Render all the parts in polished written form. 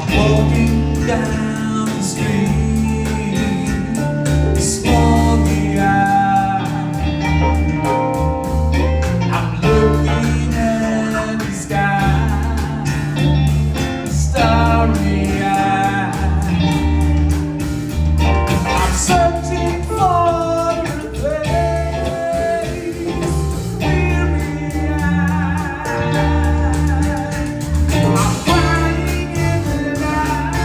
Walking down the street, smoky eye. I'm looking at the sky, starry eyed. I'm searching for a place, weary eyed. I'm crying in the night.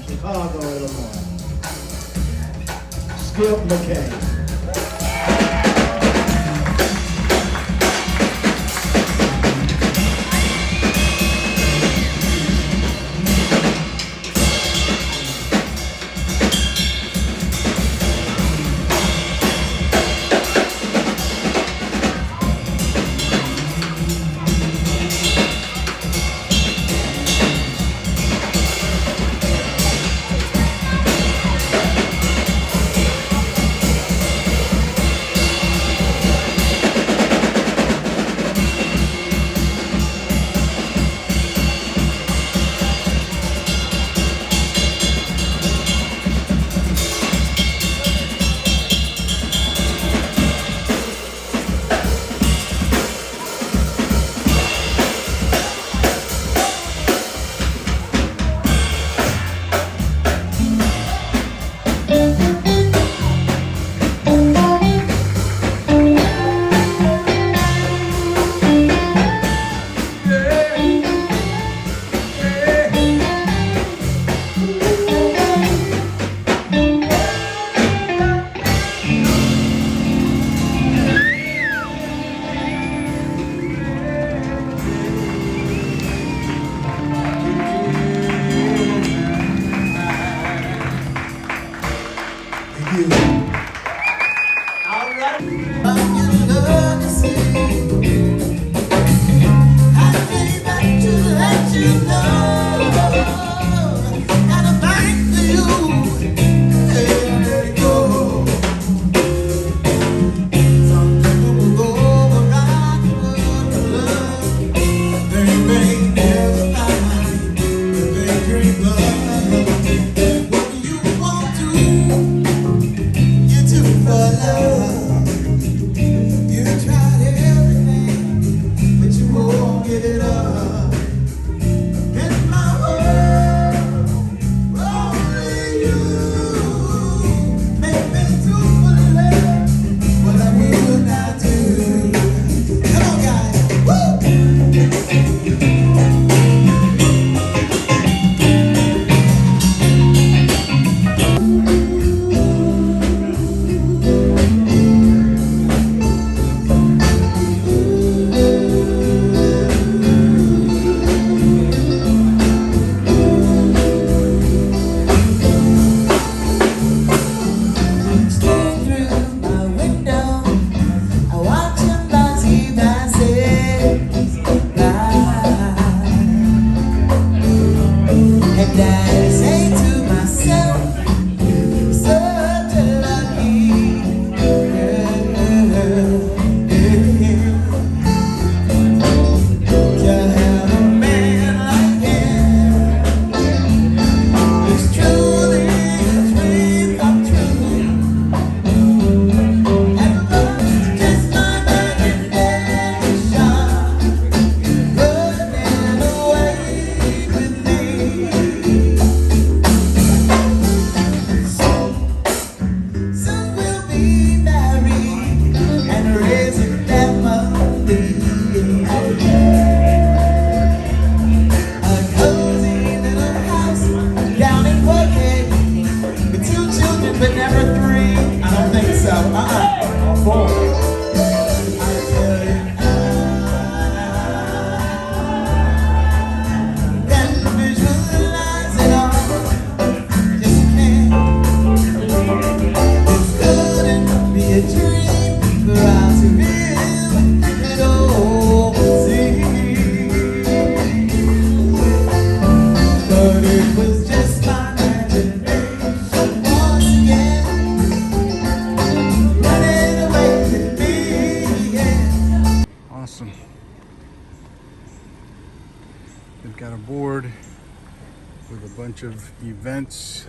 Chicago, Illinois. Skip McKay. love to see. I came back to let you know. Gotta thank you. There you go. Some people will go around the world for love. They may never find what they dream of. What do you want to? You do for love. You tried everything, but you won't get it up. In my world, only you make me do for love what I will not do. Come on, guys. Woo! Staring through my window, I watch him passing by. And I say to myself, such a lucky girl, to have a man like him. It's truly a dream come true. And love just my imagination, running away with me. Soon we'll be married and raising family. A cozy little house down in Portland with 2 children, but never 3. I don't think so. Or 4. I tell you, I can visualize it all. Just can't. It's couldn't be a dream for us to live it overseas. But it was just my imagination once again, running away with me, yeah. Awesome. They've got a board with a bunch of events